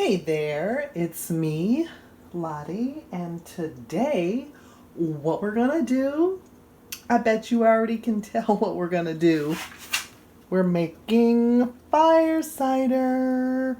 Hey there, it's me, Lottie, and today what we're gonna do, I bet you already can tell what we're gonna do. We're making fire cider.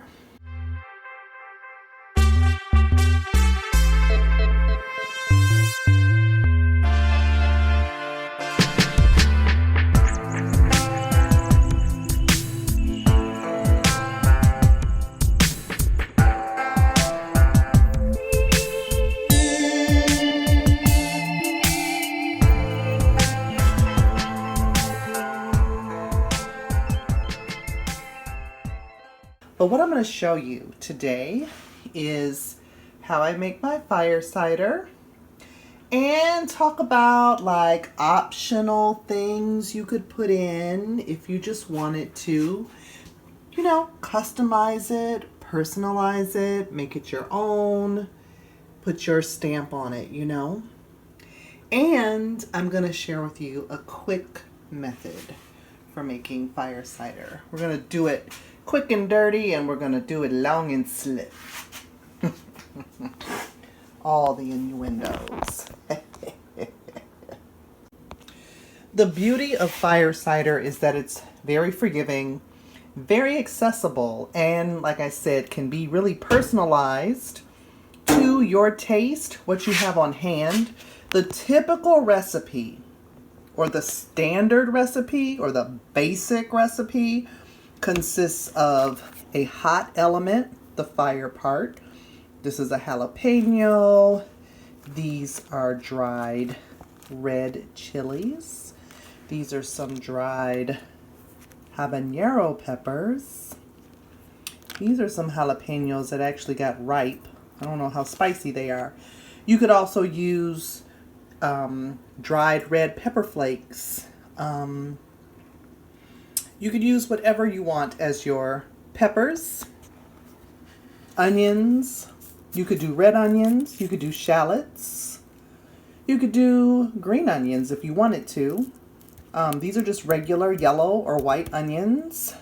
But what I'm going to show you today is how I make my fire cider and talk about like optional things you could put in if you just wanted to, customize it, personalize it, make it your own, put your stamp on it, And I'm going to share with you a quick method for making fire cider. We're going to do it quick and dirty, and we're going to do it long and slick. All the innuendos. The beauty of fire cider is that it's very forgiving, very accessible, and like I said, can be really personalized to your taste, what you have on hand. The typical recipe, or the standard recipe, or the basic recipe, consists of a hot element, the fire part. This is a jalapeno. These are dried red chilies. These are some dried habanero peppers. These are some jalapenos that actually got ripe. I don't know how spicy they are. You could also use dried red pepper flakes. You could use whatever you want as your peppers, onions. You could do red onions. You could do shallots. You could do green onions if you wanted to. These are just regular yellow or white onions.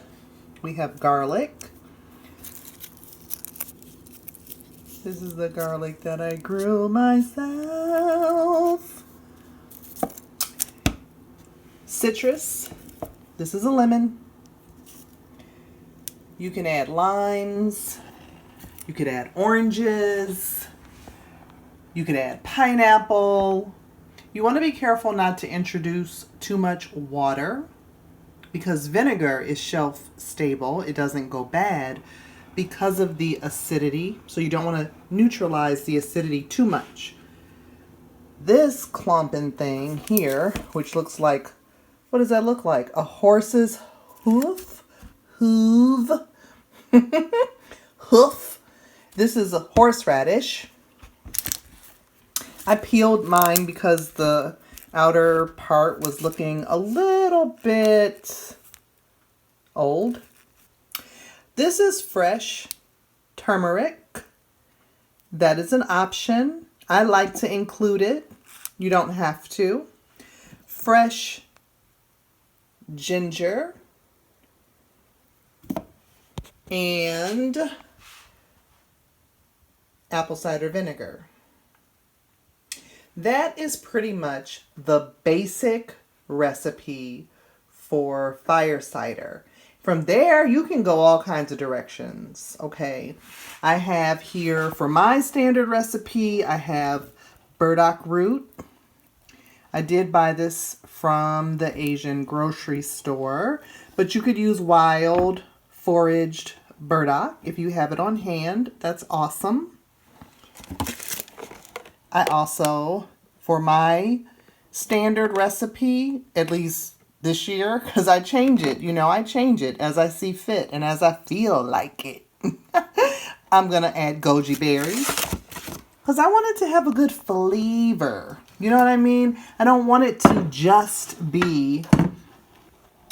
We have garlic. This is the garlic that I grew myself. Citrus. This is a lemon. You can add limes. You could add oranges. You could add pineapple. You want to be careful not to introduce too much water because vinegar is shelf stable. It doesn't go bad because of the acidity. So you don't want to neutralize the acidity too much. This clumping thing here, which looks like, what does that look like? A horse's hoof? Hoof. Hoof. This is a horseradish. I peeled mine because the outer part was looking a little bit old. This is fresh turmeric. That is an option. I like to include it. You don't have to. Fresh ginger and apple cider vinegar. That is pretty much the basic recipe for fire cider. From there, you can go all kinds of directions, okay? I have here, for my standard recipe, I have burdock root. I did buy this from the Asian grocery store, but you could use wild foraged burdock if you have it on hand. That's awesome. I also, for my standard recipe, at least this year, because I change it, I change it as I see fit and as I feel like it. I'm going to add goji berries because I want it to have a good flavor. You know what I mean? I don't want it to just be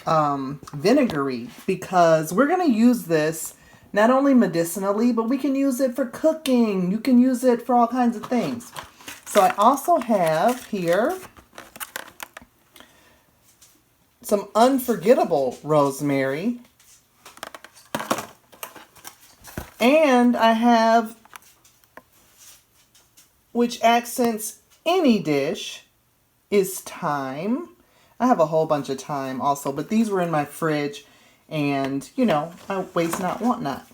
vinegary because we're going to use this not only medicinally, but we can use it for cooking. You can use it for all kinds of things. So I also have here some unforgettable rosemary. And I have, which accents any dish, is thyme. I have a whole bunch of thyme also, but these were in my fridge, and you know, I waste not, want not.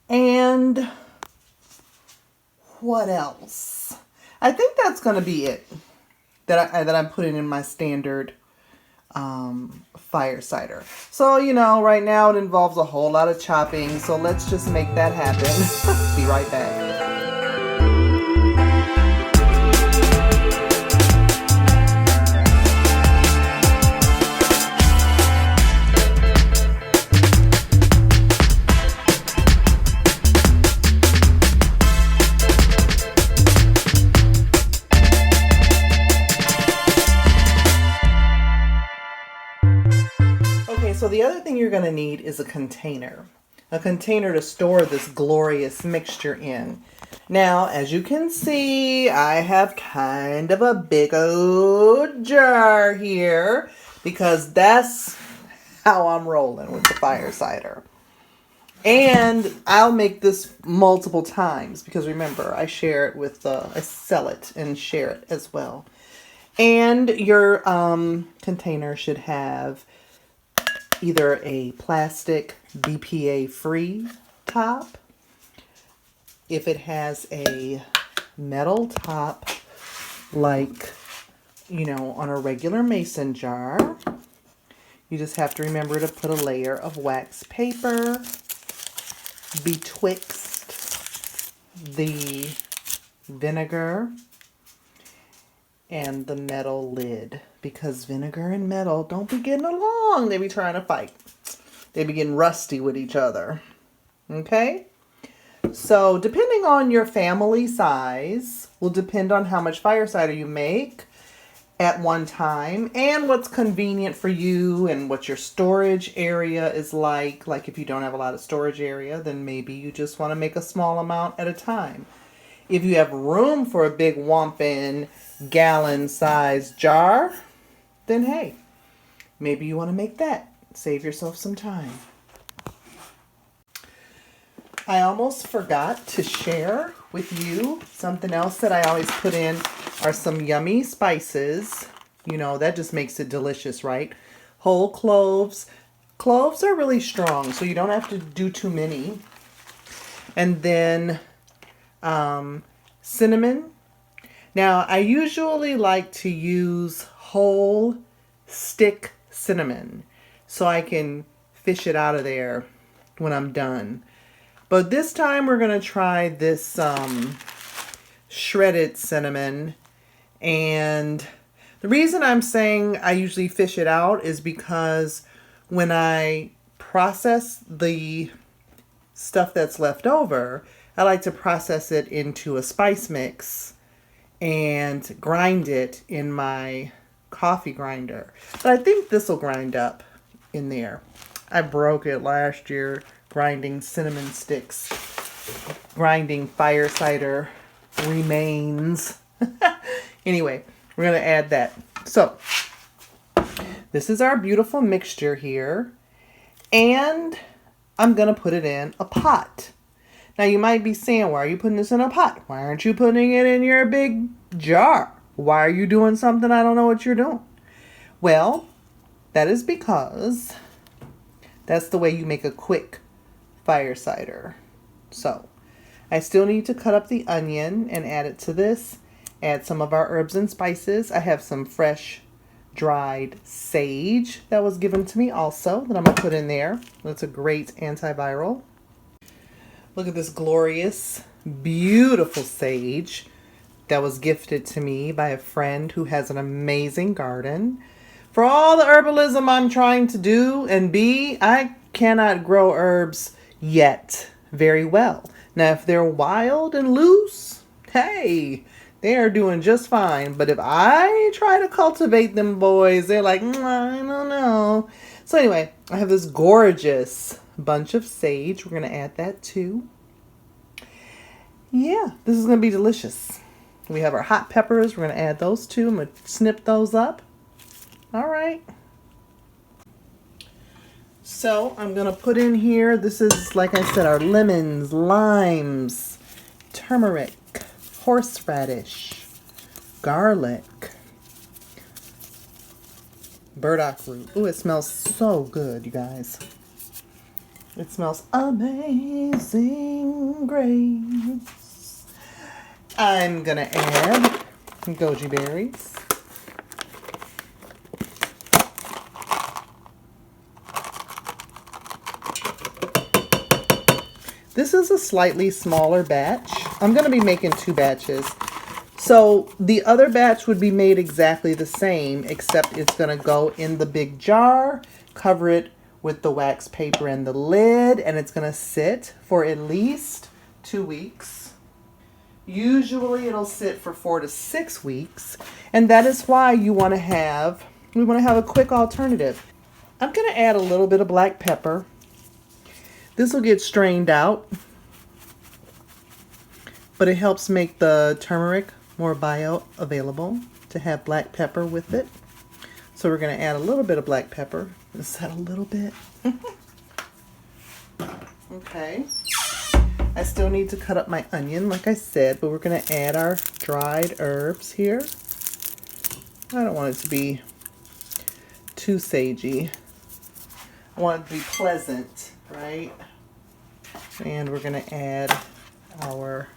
And what else? I think that's gonna be it that I'm putting in my standard fire cider. So, you know, right now it involves a whole lot of chopping, so let's just make that happen. Be right back. So the other thing you're going to need is a container to store this glorious mixture in. Now, as you can see, I have kind of a big old jar here because that's how I'm rolling with the fire cider. And I'll make this multiple times because remember, I share it with, I sell it and share it as well. And your container should have either a plastic BPA-free top. If it has a metal top, like, you know, on a regular mason jar, you just have to remember to put a layer of wax paper betwixt the vinegar and the metal lid, because vinegar and metal don't be getting along. They be trying to fight. They be getting rusty with each other. Okay? So depending on your family size will depend on how much fire cider you make at one time and what's convenient for you and what your storage area is like. Like if you don't have a lot of storage area, then maybe you just want to make a small amount at a time. If you have room for a big whomping gallon-sized jar, then hey, maybe you want to make that. Save yourself some time. I almost forgot to share with you something else that I always put in are some yummy spices. You know, that just makes it delicious, right? Whole cloves. Cloves are really strong, so you don't have to do too many. And then cinnamon. Now, I usually like to use whole stick cinnamon so I can fish it out of there when I'm done. But this time we're going to try this shredded cinnamon. And the reason I'm saying I usually fish it out is because when I process the stuff that's left over, I like to process it into a spice mix and grind it in my coffee grinder. But I think this will grind up in there. I broke it last year grinding cinnamon sticks, grinding fire cider remains. Anyway, we're going to add that. So, this is our beautiful mixture here. And I'm going to put it in a pot. Now you might be saying, why are you putting this in a pot? Why aren't you putting it in your big jar? Why are you doing something I don't know what you're doing? Well, that is because that's the way you make a quick fire cider. So, I still need to cut up the onion and add it to this. Add some of our herbs and spices. I have some fresh dried sage that was given to me also that I'm going to put in there. That's a great antiviral. Look at this glorious, beautiful sage that was gifted to me by a friend who has an amazing garden. For all the herbalism I'm trying to do and be, I cannot grow herbs yet very well. Now, if they're wild and loose, hey, they are doing just fine. But if I try to cultivate them boys, they're like, I don't know. So anyway, I have this gorgeous bunch of sage. We're going to add that too. Yeah, this is going to be delicious. We have our hot peppers. We're going to add those too. I'm going to snip those up. All right. So I'm going to put in here, this is, like I said, our lemons, limes, turmeric, horseradish, garlic, burdock root. Ooh, it smells so good, you guys. It smells amazing grace. I'm going to add goji berries. This is a slightly smaller batch. I'm going to be making 2 batches. So the other batch would be made exactly the same, except it's going to go in the big jar, cover it with the wax paper and the lid, and it's going to sit for at least 2 weeks. Usually it'll sit for 4 to 6 weeks, and that is why we want to have a quick alternative. I'm going to add a little bit of black pepper. This will get strained out, but it helps make the turmeric more bioavailable to have black pepper with it. So we're going to add a little bit of black pepper. Is that a little bit? Okay. I still need to cut up my onion, like I said, but we're going to add our dried herbs here. I don't want it to be too sagey. I want it to be pleasant, right? And we're going to add our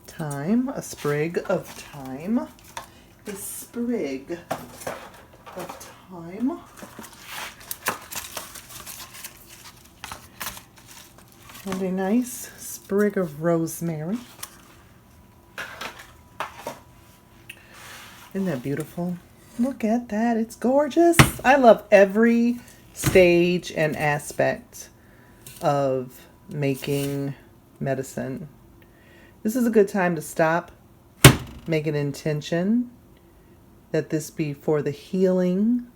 thyme, a sprig of thyme. A sprig of thyme. And a nice sprig of rosemary. Isn't that beautiful? Look at that. It's gorgeous. I love every stage and aspect of making medicine. This is a good time to stop, make an intention that this be for the healing,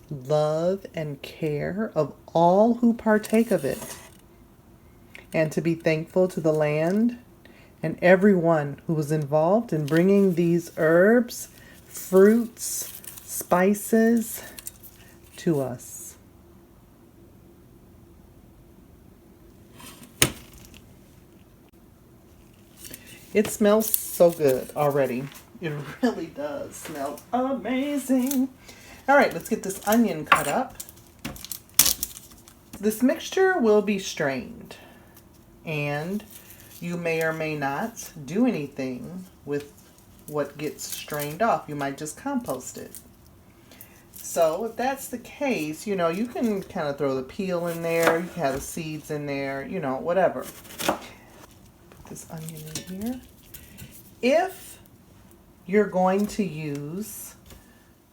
love, and care of all who partake of it, and to be thankful to the land and everyone who was involved in bringing these herbs, fruits, spices to us. It smells so good already. It really does smell amazing. All right, let's get this onion cut up. This mixture will be strained, and you may or may not do anything with what gets strained off. You might just compost it. So if that's the case, you know, you can kind of throw the peel in there. You can have the seeds in there, you know, whatever. This onion in here. If you're going to use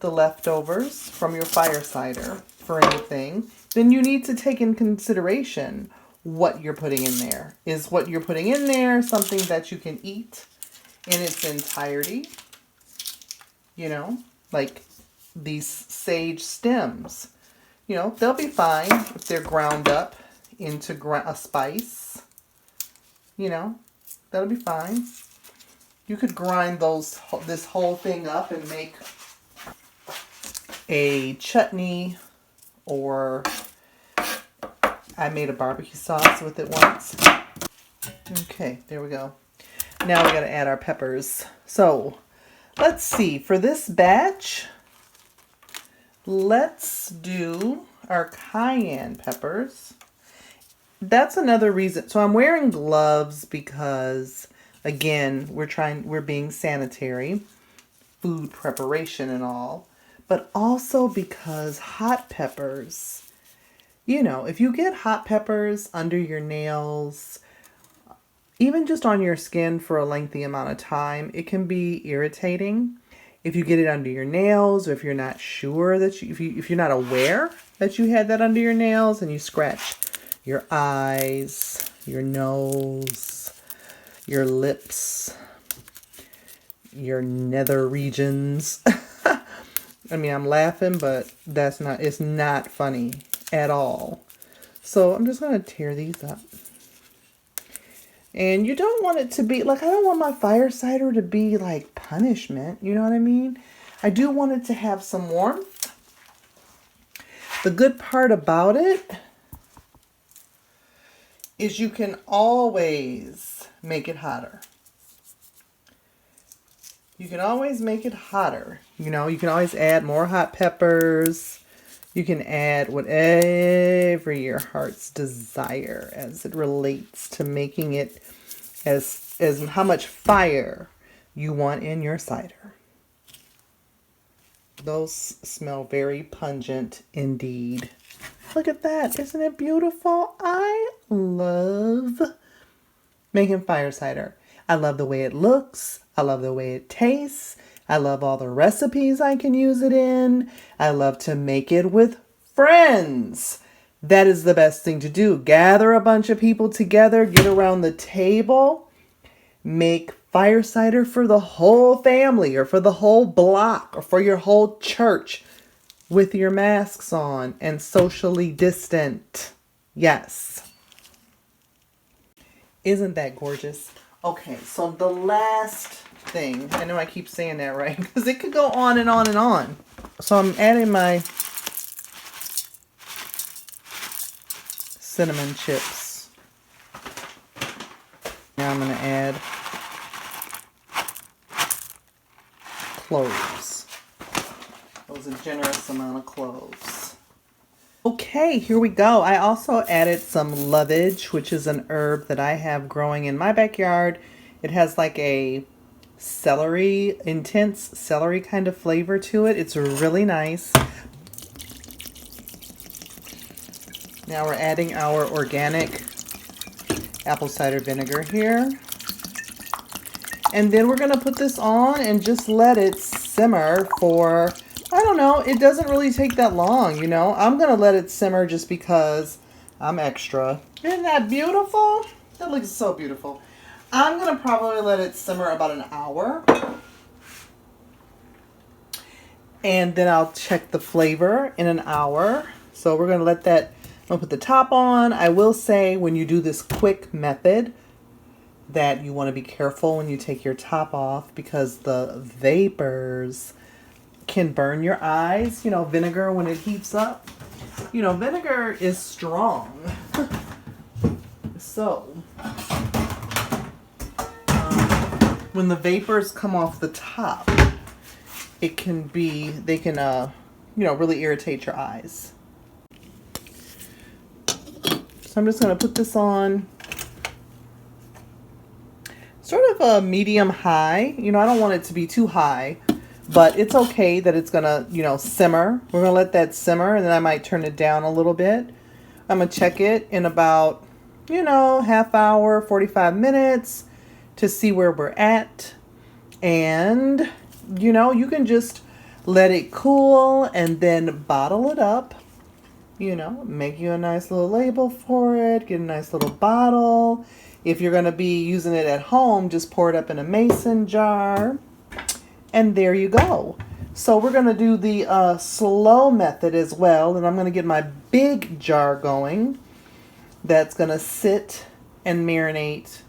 the leftovers from your fire cider for anything, then you need to take in consideration what you're putting in there. Is what you're putting in there something that you can eat in its entirety? You know, like these sage stems. You know, they'll be fine if they're ground up into a spice. You know, that'll be fine. You could grind this whole thing up and make a chutney, or I made a barbecue sauce with it once. Okay, there we go. Now we got to add our peppers. So let's see, for this batch, let's do our cayenne peppers. That's another reason. So I'm wearing gloves because, again, we're being sanitary, food preparation and all, but also because hot peppers, you know, if you get hot peppers under your nails, even just on your skin for a lengthy amount of time, it can be irritating. If you get it under your nails, or if you're not sure that if you're not aware that you had that under your nails, and you scratch your eyes, your nose, your lips, your nether regions. I mean, I'm laughing, but it's not funny at all. So I'm just going to tear these up. And you don't want it to be, like, I don't want my fire cider to be like punishment. You know what I mean? I do want it to have some warmth. The good part about it is you can always make it hotter. You can always make it hotter. You know, you can always add more hot peppers. You can add whatever your heart's desire as it relates to making it as how much fire you want in your cider. Those smell very pungent indeed. Look at that. Isn't it beautiful? I love making fire cider. I love the way it looks. I love the way it tastes. I love all the recipes I can use it in. I love to make it with friends. That is the best thing to do. Gather a bunch of people together, get around the table, make fire cider for the whole family or for the whole block or for your whole church with your masks on and socially distant. Yes. Isn't that gorgeous? Okay, so the last thing, I know I keep saying that right, because it could go on and on and on. So I'm adding my cinnamon chips. Now I'm going to add cloves. That was a generous amount of cloves. Okay, here we go. I also added some lovage, which is an herb that I have growing in my backyard. It has like a celery, intense celery kind of flavor to it. It's really nice. Now we're adding our organic apple cider vinegar here. And then we're going to put this on and just let it simmer for, I don't know, it doesn't really take that long, you know. I'm going to let it simmer just because I'm extra. Isn't that beautiful? That looks so beautiful. I'm going to probably let it simmer about an hour. And then I'll check the flavor in an hour. So we're going to let that, I'm going to put the top on. I will say when you do this quick method that you want to be careful when you take your top off because the vapors can burn your eyes. You know, vinegar when it heats up. You know, vinegar is strong. So when the vapors come off the top, it can be, they can, you know, really irritate your eyes. So I'm just going to put this on sort of a medium high. You know, I don't want it to be too high, but it's okay that it's going to, you know, simmer. We're going to let that simmer and then I might turn it down a little bit. I'm going to check it in about, you know, half hour, 45 minutes to see where we're at. And, you know, you can just let it cool and then bottle it up. You know, make you a nice little label for it. Get a nice little bottle. If you're going to be using it at home, just pour it up in a mason jar. And there you go. So we're going to do the slow method as well. And I'm going to get my big jar going. That's going to sit and marinate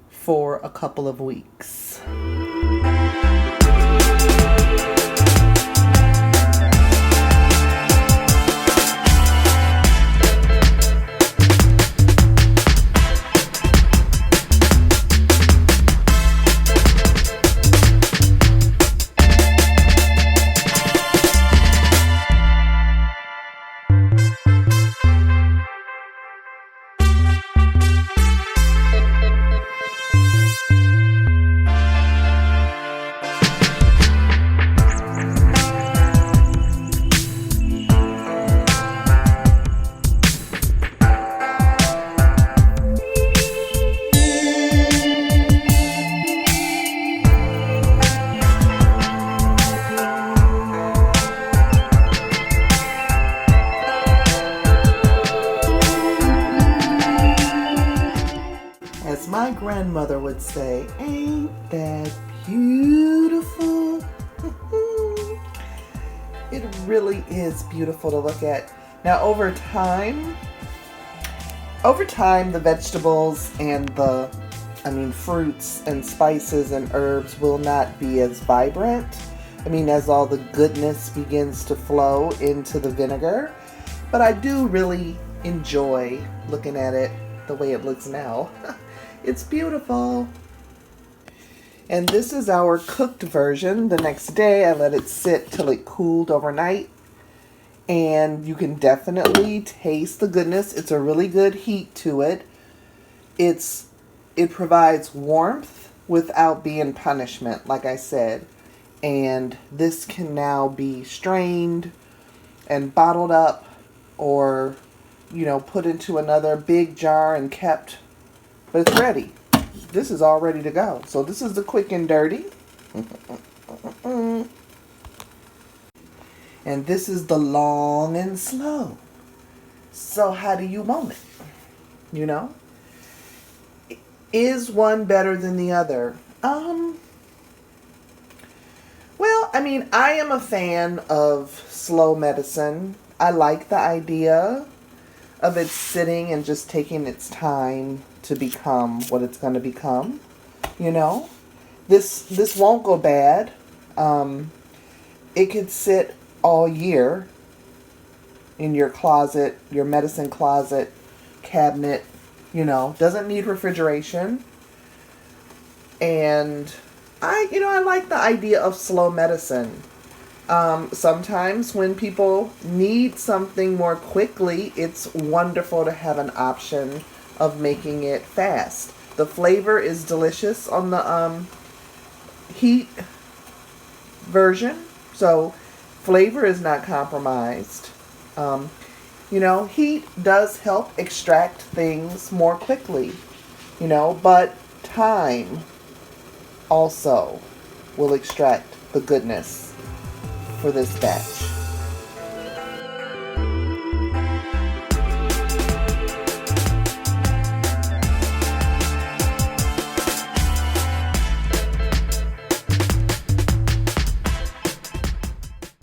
for a couple of weeks. As my grandmother would say, ain't that beautiful? It really is beautiful to look at. Now over time, the vegetables and the, fruits and spices and herbs will not be as vibrant. As all the goodness begins to flow into the vinegar. but I do really enjoy looking at it the way it looks now. It's beautiful. And this is our cooked version. The next day I let it sit till it cooled overnight. And you can definitely taste the goodness. It's a really good heat to it. It provides warmth without being punishment, like I said. And this can now be strained and bottled up, or, you know, put into another big jar and kept. But it's ready. This is all ready to go. So this is the quick and dirty. And this is the long and slow. So how do you want it? You know? Is one better than the other? Well, I mean, I am a fan of slow medicine. I like the idea of it sitting and just taking its time to become what it's going to become. You know? This won't go bad. It could sit all year in your closet, your medicine closet, cabinet, you know, doesn't need refrigeration. And I like the idea of slow medicine. Sometimes when people need something more quickly, it's wonderful to have an option of making it fast. The flavor is delicious on the heat version, so flavor is not compromised. Heat does help extract things more quickly, but time also will extract the goodness for this batch.